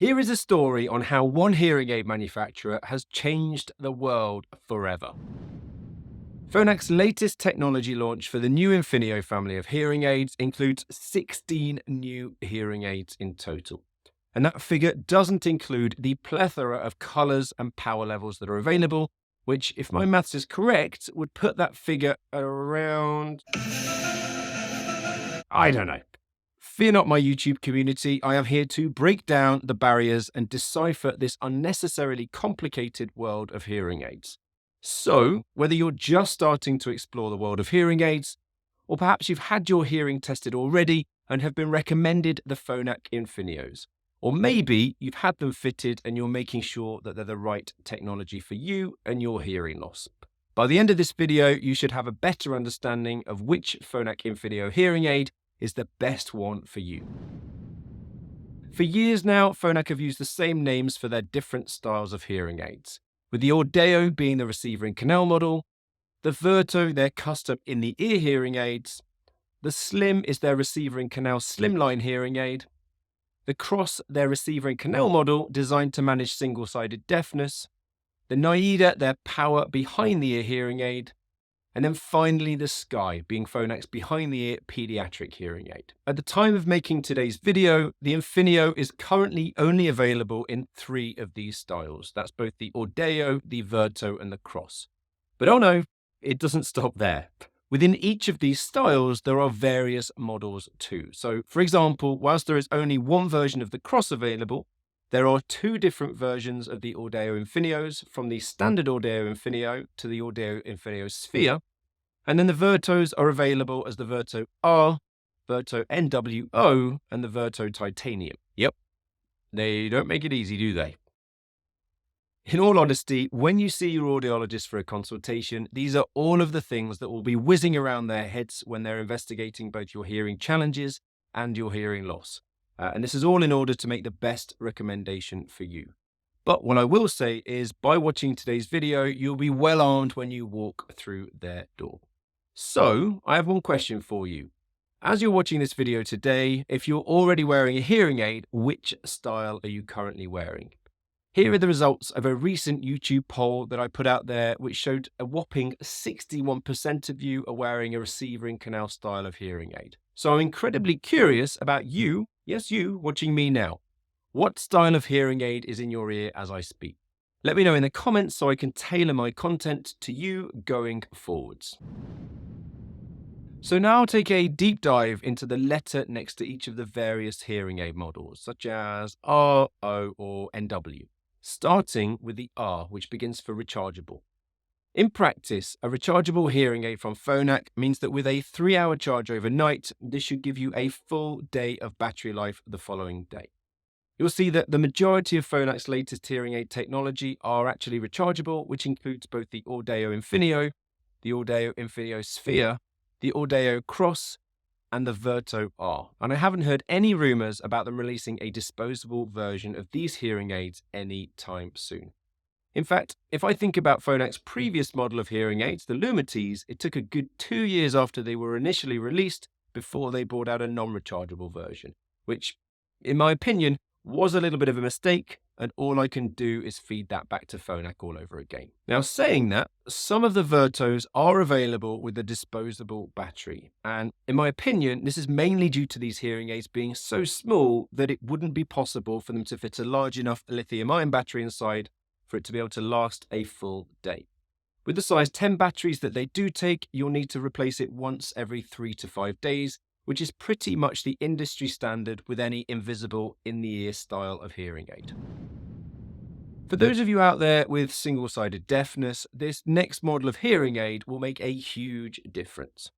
Here is a story on how one hearing aid manufacturer has changed the world forever. Phonak's latest technology launch for the new Infinio family of hearing aids includes 16 new hearing aids in total. And that figure doesn't include the plethora of colors and power levels that are available, which, if my maths is correct, would put that figure at around, I don't know. Fear not, my YouTube community. I am here to break down the barriers and decipher this unnecessarily complicated world of hearing aids. So, whether you're just starting to explore the world of hearing aids, or perhaps you've had your hearing tested already and have been recommended the Phonak Infinios, or maybe you've had them fitted and you're making sure that they're the right technology for you and your hearing loss. By the end of this video, you should have a better understanding of which Phonak Infinio hearing aid is the best one for you. For years now, Phonak have used the same names for their different styles of hearing aids, with the Audeo being the receiver and canal model, the Virto their custom in-the-ear hearing aids, the Slim is their receiver and canal slimline hearing aid, the CROS their receiver and canal model designed to manage single-sided deafness, the Naida their power behind-the-ear hearing aid, and then finally the Sky being Phonak's behind-the-ear pediatric hearing aid. At the time of making today's video, the Infinio is currently only available in 3 of these styles. That's both the Audeo, the Virto, and the CROS. But oh no, it doesn't stop there. Within each of these styles, there are various models too. So, for example, whilst there is only one version of the CROS available, there are 2 different versions of the Audeo Infinios, from the standard Audeo Infinio to the Audeo Infinio Sphere. And then the Virtos are available as the Virto R, Virto NWO, and the Virto Titanium. Yep, they don't make it easy, do they? In all honesty, when you see your audiologist for a consultation, these are all of the things that will be whizzing around their heads when they're investigating both your hearing challenges and your hearing loss. And this is all in order to make the best recommendation for you. But what I will say is, by watching today's video, you'll be well armed when you walk through their door. So, I have one question for you. As you're watching this video today, if you're already wearing a hearing aid, which style are you currently wearing? Here are the results of a recent YouTube poll that I put out there, which showed a whopping 61% of you are wearing a receiver and canal style of hearing aid. So I'm incredibly curious about you, yes you, watching me now. What style of hearing aid is in your ear as I speak? Let me know in the comments so I can tailor my content to you going forwards. So now I'll take a deep dive into the letter next to each of the various hearing aid models, such as R, O, or NW. Starting with the R, which begins for rechargeable. In practice, a rechargeable hearing aid from Phonak means that with a 3-hour charge overnight, this should give you a full day of battery life the following day. You'll see that the majority of Phonak's latest hearing aid technology are actually rechargeable, which includes both the Audeo Infinio, the Audeo Infinio Sphere, the Audeo CROS, and the Virto R. And I haven't heard any rumors about them releasing a disposable version of these hearing aids anytime soon. In fact, if I think about Phonak's previous model of hearing aids, the Lumites, it took a good 2 years after they were initially released before they brought out a non-rechargeable version, which, in my opinion, was a little bit of a mistake, and all I can do is feed that back to Phonak all over again. Now, saying that, some of the Virtos are available with a disposable battery, and in my opinion, this is mainly due to these hearing aids being so small that it wouldn't be possible for them to fit a large enough lithium-ion battery inside for it to be able to last a full day. With the size 10 batteries that they do take, you'll need to replace it once every 3 to 5 days, which is pretty much the industry standard with any invisible in-the-ear style of hearing aid. For those of you out there with single-sided deafness, this next model of hearing aid will make a huge difference.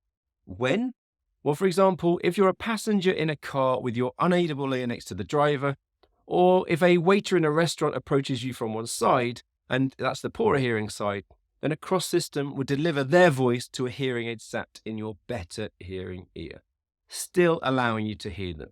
When? Well, for example, if you're a passenger in a car with your unaidable ear next to the driver, or if a waiter in a restaurant approaches you from one side, and that's the poorer hearing side, then a CROS system would deliver their voice to a hearing aid sat in your better hearing ear, still allowing you to hear them.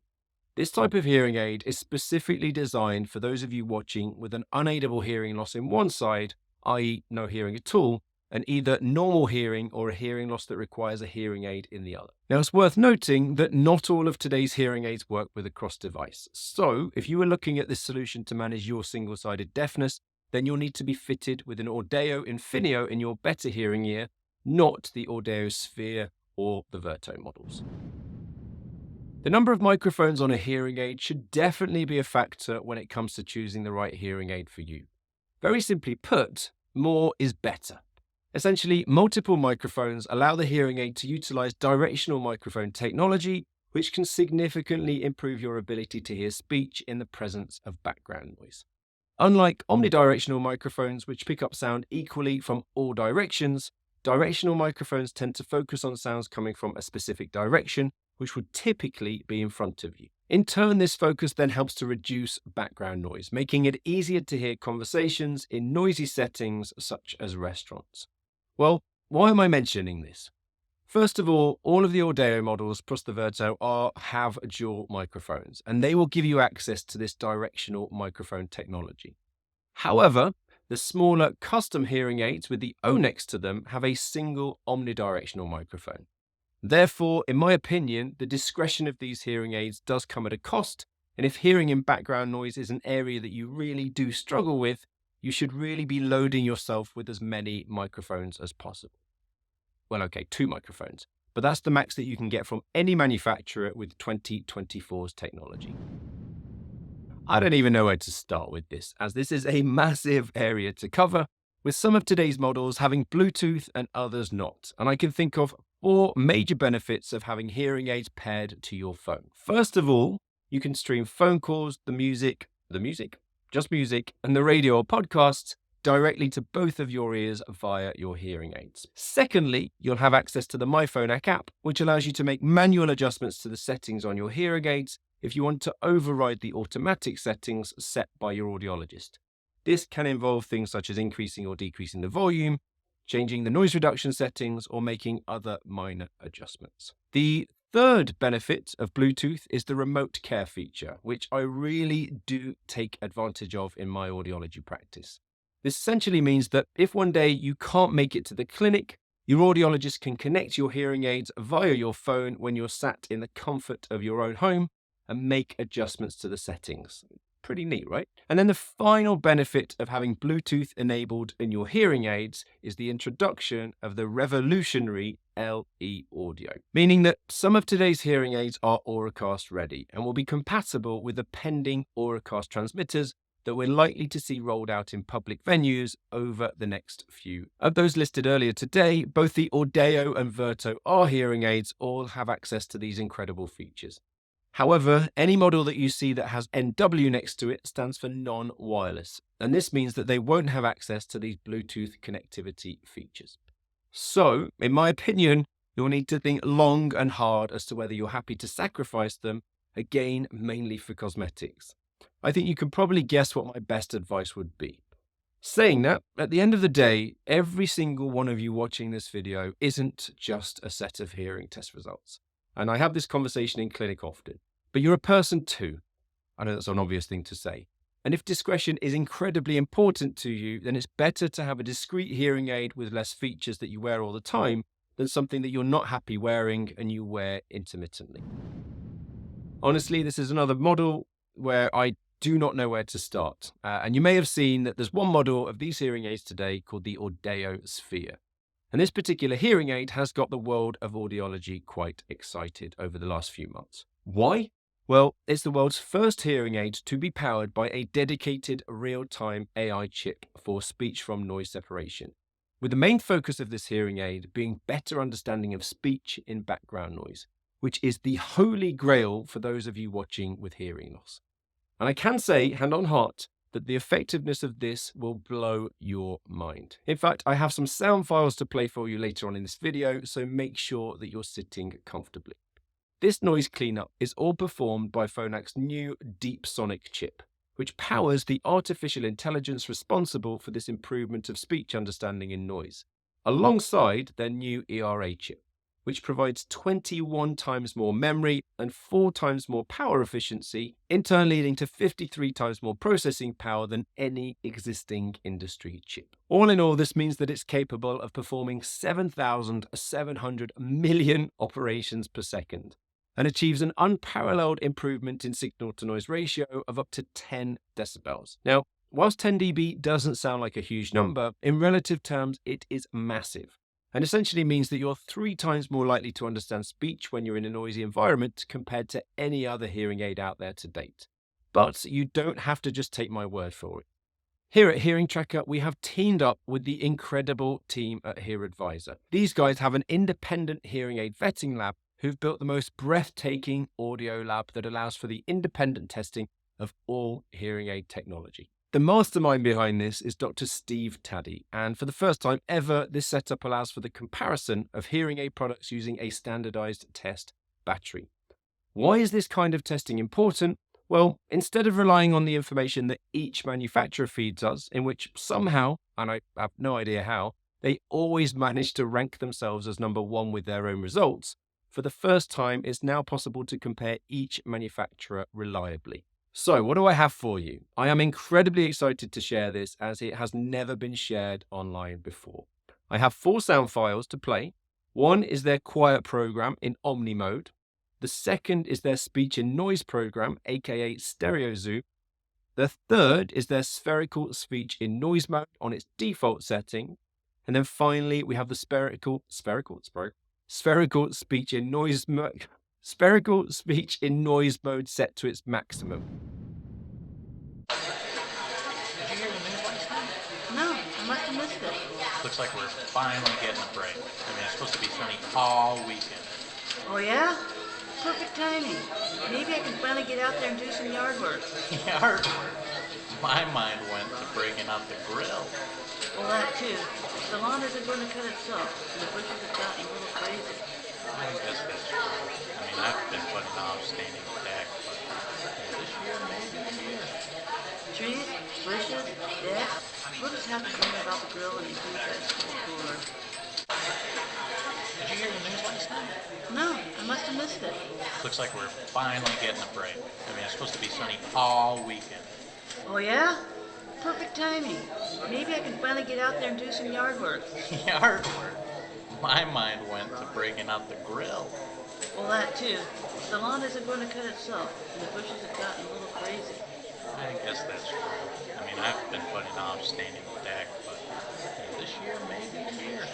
This type of hearing aid is specifically designed for those of you watching with an unaidable hearing loss in one side, i.e. no hearing at all, and either normal hearing or a hearing loss that requires a hearing aid in the other. Now, it's worth noting that not all of today's hearing aids work with a CROS device. So if you were looking at this solution to manage your single-sided deafness, then you'll need to be fitted with an Audeo Infinio in your better hearing ear, not the Audeo Sphere or the Virto models. The number of microphones on a hearing aid should definitely be a factor when it comes to choosing the right hearing aid for you. Very simply put, more is better. Essentially, multiple microphones allow the hearing aid to utilize directional microphone technology, which can significantly improve your ability to hear speech in the presence of background noise. Unlike omnidirectional microphones, which pick up sound equally from all directions, directional microphones tend to focus on sounds coming from a specific direction, which would typically be in front of you. In turn, this focus then helps to reduce background noise, making it easier to hear conversations in noisy settings such as restaurants. Well, why am I mentioning this? First of all of the Audeo models plus the Virto have dual microphones, and they will give you access to this directional microphone technology. However, the smaller custom hearing aids with the O next to them have a single omnidirectional microphone. Therefore, in my opinion, the discretion of these hearing aids does come at a cost, and if hearing in background noise is an area that you really do struggle with, you should really be loading yourself with as many microphones as possible. Well, okay, 2 microphones, but that's the max that you can get from any manufacturer with 2024's technology. I don't even know where to start with this, as this is a massive area to cover, with some of today's models having Bluetooth and others not. And I can think of 4 major benefits of having hearing aids paired to your phone. First of all, you can stream phone calls, just music, and the radio or podcasts directly to both of your ears via your hearing aids. Secondly, you'll have access to the Phonak app, which allows you to make manual adjustments to the settings on your hearing aids if you want to override the automatic settings set by your audiologist. This can involve things such as increasing or decreasing the volume, changing the noise reduction settings, or making other minor adjustments. The third benefit of Bluetooth is the remote care feature, which I really do take advantage of in my audiology practice. This essentially means that if one day you can't make it to the clinic, your audiologist can connect your hearing aids via your phone when you're sat in the comfort of your own home and make adjustments to the settings. Pretty neat, right? And then the final benefit of having Bluetooth enabled in your hearing aids is the introduction of the revolutionary LE audio, meaning that some of today's hearing aids are Auracast ready and will be compatible with the pending Auracast transmitters that we're likely to see rolled out in public venues over the next few. Of those listed earlier today, both the Audeo and Virto hearing aids all have access to these incredible features. However, any model that you see that has NW next to it stands for non-wireless, and this means that they won't have access to these Bluetooth connectivity features. So, in my opinion, you'll need to think long and hard as to whether you're happy to sacrifice them, again, mainly for cosmetics. I think you can probably guess what my best advice would be. Saying that, at the end of the day, every single one of you watching this video isn't just a set of hearing test results. And I have this conversation in clinic often. But you're a person too. I know that's an obvious thing to say. And if discretion is incredibly important to you, then it's better to have a discrete hearing aid with less features that you wear all the time than something that you're not happy wearing and you wear intermittently. Honestly, this is another model where I do not know where to start. And you may have seen that there's one model of these hearing aids today called the Audeo Sphere. And this particular hearing aid has got the world of audiology quite excited over the last few months. Why? Well, it's the world's first hearing aid to be powered by a dedicated real-time AI chip for speech from noise separation, with the main focus of this hearing aid being better understanding of speech in background noise, which is the holy grail for those of you watching with hearing loss. And I can say, hand on heart, that the effectiveness of this will blow your mind. In fact, I have some sound files to play for you later on in this video, so make sure that you're sitting comfortably. This noise cleanup is all performed by Phonak's new Deep Sonic chip, which powers the artificial intelligence responsible for this improvement of speech understanding in noise, alongside their new ERA chip, which provides 21 times more memory and 4 times more power efficiency, in turn leading to 53 times more processing power than any existing industry chip. All in all, this means that it's capable of performing 7,700 million operations per second and achieves an unparalleled improvement in signal-to-noise ratio of up to 10 decibels. Now, whilst 10 dB doesn't sound like a huge number, in relative terms, it is massive, and essentially means that you're 3 times more likely to understand speech when you're in a noisy environment compared to any other hearing aid out there to date. But you don't have to just take my word for it. Here at Hearing Tracker, we have teamed up with the incredible team at HearAdvisor. These guys have an independent hearing aid vetting lab who've built the most breathtaking audio lab that allows for the independent testing of all hearing aid technology. The mastermind behind this is Dr. Steve Taddy, and for the first time ever, this setup allows for the comparison of hearing aid products using a standardized test battery. Why is this kind of testing important? Well, instead of relying on the information that each manufacturer feeds us, in which somehow, and I have no idea how, they always manage to rank themselves as number one with their own results, for the first time, it's now possible to compare each manufacturer reliably. So what do I have for you? I am incredibly excited to share this as it has never been shared online before. I have 4 sound files to play. One is their quiet program in Omni mode. The second is their speech and noise program, aka Stereo Zoom. The third is their spherical speech in noise mode on its default setting. And then finally, we have the spherical speech in noise mode. Spherical speech in noise mode set to its maximum. Did you hear the news last night? No, I must have missed it. Looks like we're finally getting a break. I mean, it's supposed to be sunny all weekend. Oh yeah? Perfect timing. Maybe I can finally get out there and do some yard work. Yard work? My mind went to breaking out the grill. Well, that too. The lawn isn't going to cut itself, and the bushes have gotten a little crazy. I guess that's true. I mean, I've been putting off standing deck, but this year may be the year. Trees, bushes, decks. We'll just have to dream about the grill and the huge ice cold cooler. Did you hear the news last night? No, I must have missed it. Looks like we're finally getting a break. I mean, it's supposed to be sunny all weekend. Oh yeah? Perfect timing. Maybe I can finally get out there and do some yard work. Yard work? My mind went to breaking out the grill. Well, that too. The lawn isn't going to cut itself, and the bushes have gotten a little crazy. I guess that's true. I mean, I've been putting off standing deck, but this year may be the year.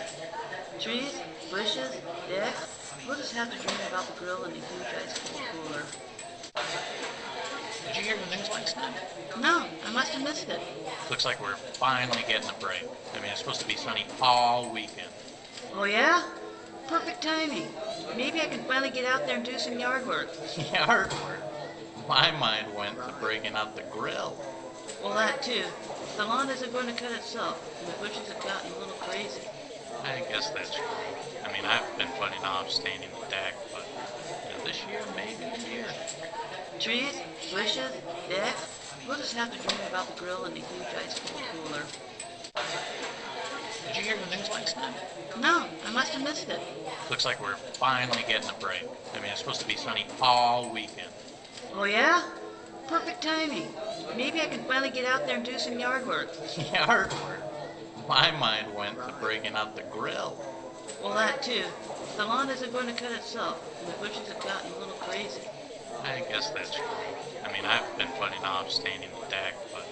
Trees, bushes, decks. We'll just have to dream about the grill and the huge ice cold cooler. Did you hear the news last night? No, I must have missed it. Looks like we're finally getting a break. I mean, it's supposed to be sunny all weekend. Oh yeah? Perfect timing. Maybe I can finally get out there and do some yard work. Yard work? My mind went to breaking out the grill. Well, that too. The lawn isn't going to cut itself, and the bushes have gotten a little crazy. I guess that's true. I mean, I've been putting off standing deck, but this year may be the year. Trees, bushes, decks. We'll just have to dream about the grill and the huge ice cold cooler. Did you hear the news last night? No, I must have missed it. Looks like we're finally getting a break. I mean, it's supposed to be sunny all weekend. Oh yeah? Perfect timing. Maybe I can finally get out there and do some yard work. Yard work? My mind went to breaking out the grill. Well, that too. The lawn isn't going to cut itself, and the bushes have gotten a little crazy. I guess that's true. I mean, I've been putting off standing deck, but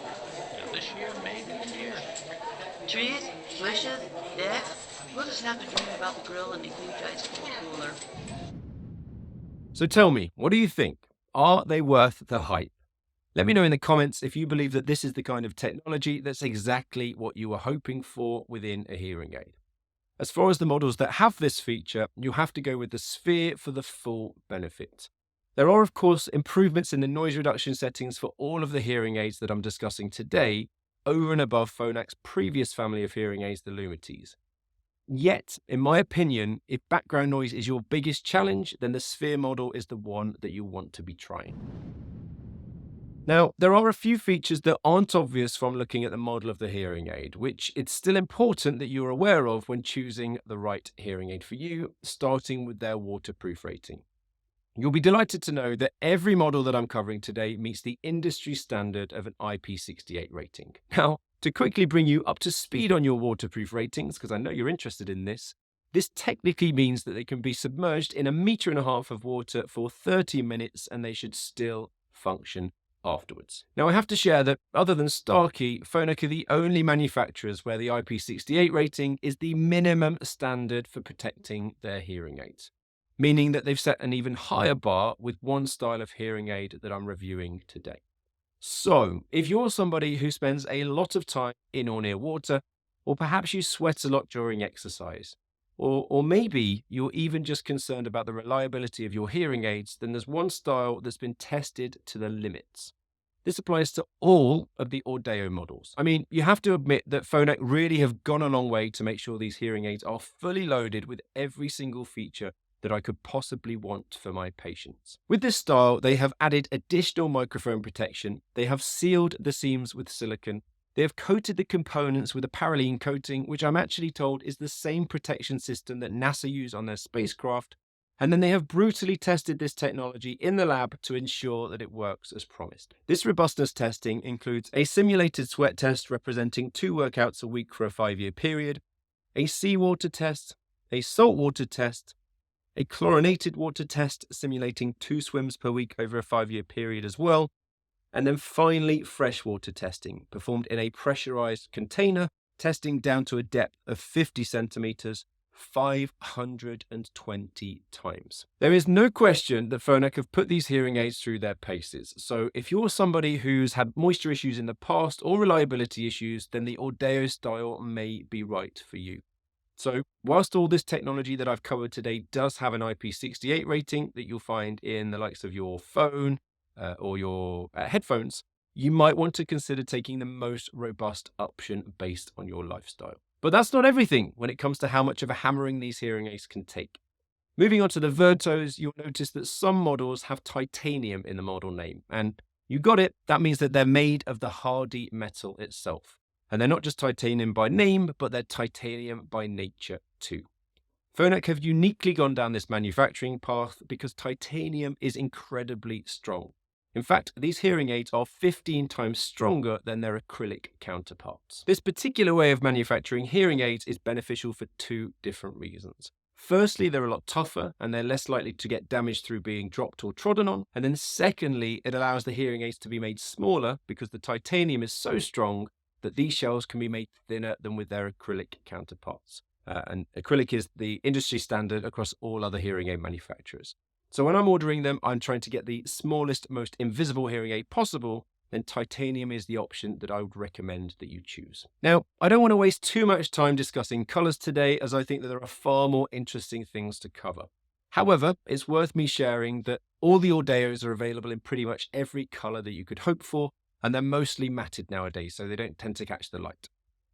this year may be the year. Trees, bushes, decks. We'll just have to dream about the grill and the huge ice cold cooler. So tell me, what do you think? Are they worth the hype? Let me know in the comments if you believe that this is the kind of technology that's exactly what you were hoping for within a hearing aid. As far as the models that have this feature, you'll have to go with the Sphere for the full benefit. There are, of course, improvements in the noise reduction settings for all of the hearing aids that I'm discussing today, over and above Phonak's previous family of hearing aids, the Lumites. Yet, in my opinion, if background noise is your biggest challenge, then the Sphere model is the one that you want to be trying. Now, there are a few features that aren't obvious from looking at the model of the hearing aid, which it's still important that you're aware of when choosing the right hearing aid for you, starting with their waterproof rating. You'll be delighted to know that every model that I'm covering today meets the industry standard of an IP68 rating. Now, to quickly bring you up to speed on your waterproof ratings, because I know you're interested in this technically means that they can be submerged in 1.5 meters of water for 30 minutes and they should still function afterwards. Now, I have to share that other than Starkey, Phonak are the only manufacturers where the IP68 rating is the minimum standard for protecting their hearing aids, meaning that they've set an even higher bar with one style of hearing aid that I'm reviewing today. So, if you're somebody who spends a lot of time in or near water, or perhaps you sweat a lot during exercise, or maybe you're even just concerned about the reliability of your hearing aids, then there's one style that's been tested to the limits. This applies to all of the Audeo models. I mean, you have to admit that Phonak really have gone a long way to make sure these hearing aids are fully loaded with every single feature that I could possibly want for my patients. With this style, they have added additional microphone protection, they have sealed the seams with silicone, they have coated the components with a paraline coating, which I'm actually told is the same protection system that NASA use on their spacecraft, and then they have brutally tested this technology in the lab to ensure that it works as promised. This robustness testing includes a simulated sweat test representing 2 workouts a week for a 5-year period, a seawater test, a saltwater test, a chlorinated water test simulating 2 swims per week over a 5-year period as well, and then finally freshwater testing performed in a pressurized container, testing down to a depth of 50 centimeters, 520 times. There is no question that Phonak have put these hearing aids through their paces. So if you're somebody who's had moisture issues in the past or reliability issues, then the Audeo style may be right for you. So whilst all this technology that I've covered today does have an IP68 rating that you'll find in the likes of your phone or your headphones, you might want to consider taking the most robust option based on your lifestyle. But that's not everything when it comes to how much of a hammering these hearing aids can take. Moving on to the Virtos, you'll notice that some models have titanium in the model name. And you got it, that means that they're made of the hardy metal itself. And they're not just titanium by name, but they're titanium by nature too. Phonak have uniquely gone down this manufacturing path because titanium is incredibly strong. In fact, these hearing aids are 15 times stronger than their acrylic counterparts. This particular way of manufacturing hearing aids is beneficial for 2 different reasons. Firstly, they're a lot tougher and they're less likely to get damaged through being dropped or trodden on. And then secondly, it allows the hearing aids to be made smaller because the titanium is so strong that these shells can be made thinner than with their acrylic counterparts. And acrylic is the industry standard across all other hearing aid manufacturers. So when I'm ordering them, I'm trying to get the smallest, most invisible hearing aid possible, then titanium is the option that I would recommend that you choose. Now, I don't want to waste too much time discussing colors today, as I think that there are far more interesting things to cover. However, it's worth me sharing that all the Audeos are available in pretty much every color that you could hope for, and they're mostly matted nowadays, so they don't tend to catch the light.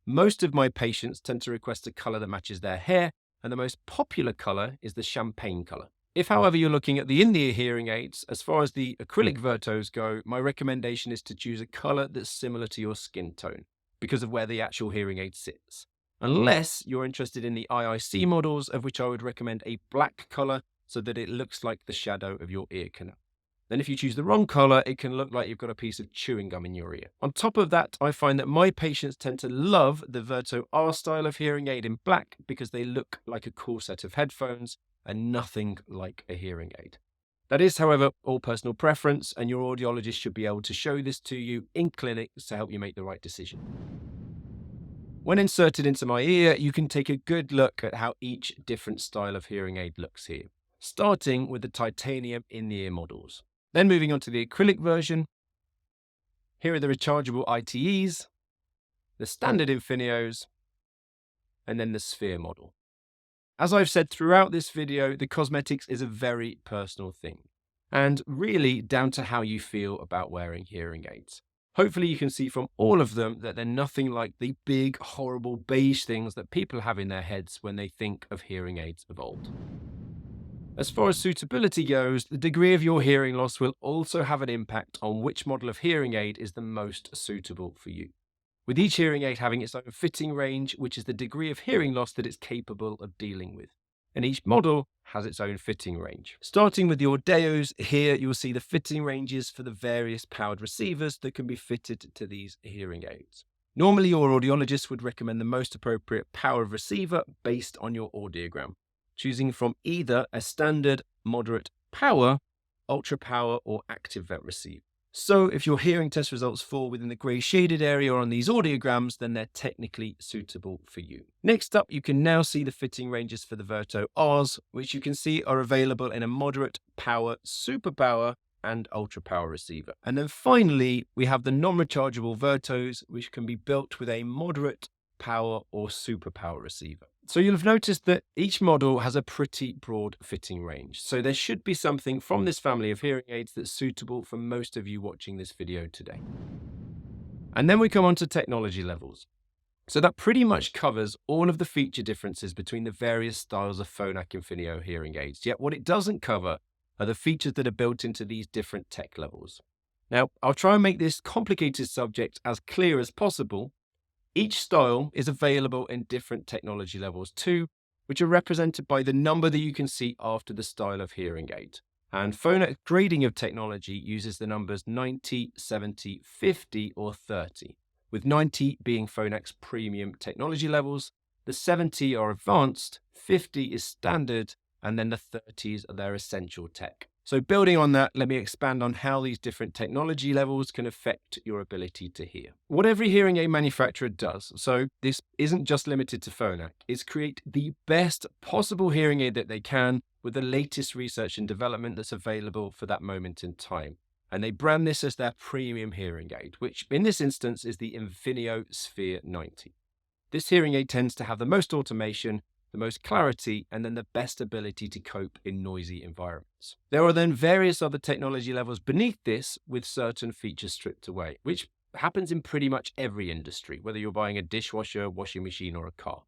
Most of my patients tend to request a color that matches their hair, and the most popular color is the champagne color. If, however, you're looking at the in-ear hearing aids, as far as the acrylic Virtos go, my recommendation is to choose a color that's similar to your skin tone because of where the actual hearing aid sits. Unless you're interested in the IIC models, of which I would recommend a black color so that it looks like the shadow of your ear canal. Then if you choose the wrong color, it can look like you've got a piece of chewing gum in your ear. On top of that, I find that my patients tend to love the Virto R style of hearing aid in black because they look like a cool set of headphones and nothing like a hearing aid. That is, however, all personal preference, and your audiologist should be able to show this to you in clinics to help you make the right decision. When inserted into my ear, you can take a good look at how each different style of hearing aid looks here, starting with the titanium in-ear models. Then moving on to the acrylic version, here are the rechargeable ITEs, the standard Infinios, and then the sphere model. As I've said throughout this video, the cosmetics is a very personal thing, and really down to how you feel about wearing hearing aids. Hopefully you can see from all of them that they're nothing like the big, horrible beige things that people have in their heads when they think of hearing aids of old. As far as suitability goes, the degree of your hearing loss will also have an impact on which model of hearing aid is the most suitable for you, with each hearing aid having its own fitting range, which is the degree of hearing loss that it's capable of dealing with. And each model has its own fitting range. Starting with the Audeos, here you'll see the fitting ranges for the various powered receivers that can be fitted to these hearing aids. Normally, your audiologist would recommend the most appropriate power of receiver based on your audiogram, choosing from either a standard, moderate power, ultra power, or active vent receiver. So if your hearing test results fall within the grey shaded area on these audiograms, then they're technically suitable for you. Next up, you can now see the fitting ranges for the Virto Rs, which you can see are available in a moderate power, super power, and ultra power receiver. And then finally, we have the non-rechargeable Virtos, which can be built with a moderate power or super power receiver. So you'll have noticed that each model has a pretty broad fitting range. So there should be something from this family of hearing aids that's suitable for most of you watching this video today. And then we come on to technology levels. So that pretty much covers all of the feature differences between the various styles of Phonak Infinio hearing aids. Yet what it doesn't cover are the features that are built into these different tech levels. Now, I'll try and make this complicated subject as clear as possible. Each style is available in different technology levels too, which are represented by the number that you can see after the style of hearing aid. And Phonak grading of technology uses the numbers 90, 70, 50, or 30, with 90 being Phonak's premium technology levels, the 70 are advanced, 50 is standard, and then the 30s are their essential tech. So building on that, let me expand on how these different technology levels can affect your ability to hear. What every hearing aid manufacturer does, so this isn't just limited to Phonak, is create the best possible hearing aid that they can with the latest research and development that's available for that moment in time. And they brand this as their premium hearing aid, which in this instance is the Infinio Sphere 90. This hearing aid tends to have the most automation, the most clarity, and then the best ability to cope in noisy environments. There are then various other technology levels beneath this with certain features stripped away, which happens in pretty much every industry, whether you're buying a dishwasher, washing machine, or a car.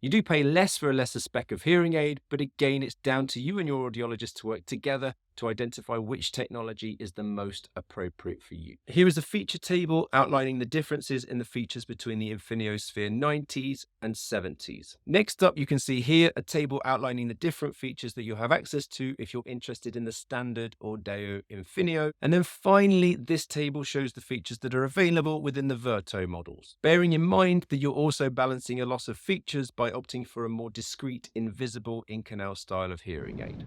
You do pay less for a lesser spec of hearing aid, but again, it's down to you and your audiologist to work together to identify which technology is the most appropriate for you. Here is a feature table outlining the differences in the features between the Infinio Sphere 90s and 70s. Next up, you can see here a table outlining the different features that you'll have access to if you're interested in the standard Audeo Infinio. And then finally, this table shows the features that are available within the Virto models, bearing in mind that you're also balancing a loss of features by opting for a more discreet, invisible in-canal style of hearing aid.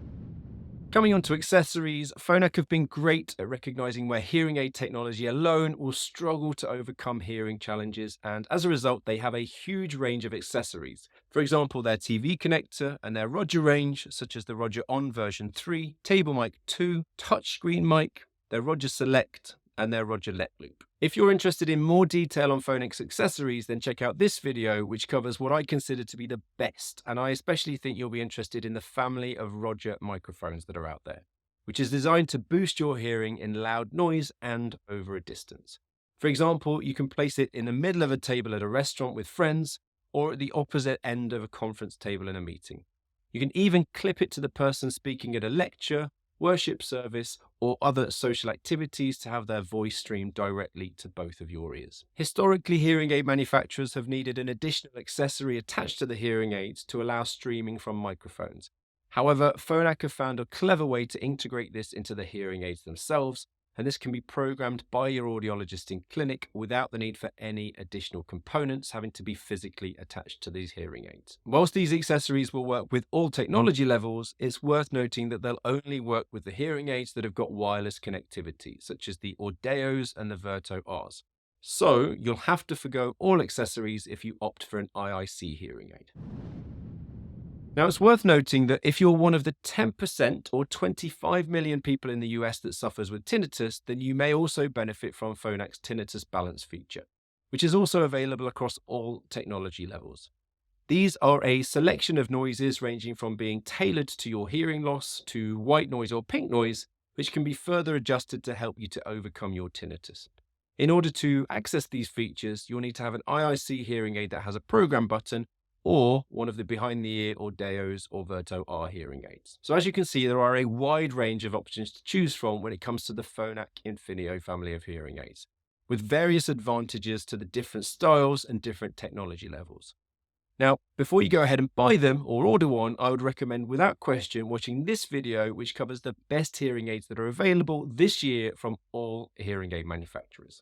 Coming on to accessories, Phonak have been great at recognizing where hearing aid technology alone will struggle to overcome hearing challenges, and as a result, they have a huge range of accessories. For example, their TV connector and their Roger range, such as the Roger On version 3, Table Mic 2, touchscreen mic, their Roger Select, and their Roger Let Loop. If you're interested in more detail on Phonak's accessories, then check out this video, which covers what I consider to be the best, and I especially think you'll be interested in the family of Roger microphones that are out there, which is designed to boost your hearing in loud noise and over a distance. For example, you can place it in the middle of a table at a restaurant with friends, or at the opposite end of a conference table in a meeting. You can even clip it to the person speaking at a lecture, worship service, or other social activities to have their voice streamed directly to both of your ears. Historically, hearing aid manufacturers have needed an additional accessory attached to the hearing aids to allow streaming from microphones. However, Phonak have found a clever way to integrate this into the hearing aids themselves, and this can be programmed by your audiologist in clinic without the need for any additional components having to be physically attached to these hearing aids. Whilst these accessories will work with all technology levels, it's worth noting that they'll only work with the hearing aids that have got wireless connectivity, such as the Audeos and the Virto Rs. So you'll have to forgo all accessories if you opt for an IIC hearing aid. Now, it's worth noting that if you're one of the 10% or 25 million people in the US that suffers with tinnitus, then you may also benefit from Phonak's Tinnitus Balance feature, which is also available across all technology levels. These are a selection of noises ranging from being tailored to your hearing loss to white noise or pink noise, which can be further adjusted to help you to overcome your tinnitus. In order to access these features, you'll need to have an IIC hearing aid that has a program button, or one of the behind-the-ear Audeos or Virto R hearing aids. So as you can see, there are a wide range of options to choose from when it comes to the Phonak Infinio family of hearing aids, with various advantages to the different styles and different technology levels. Now, before you go ahead and buy them or order one, I would recommend without question watching this video, which covers the best hearing aids that are available this year from all hearing aid manufacturers.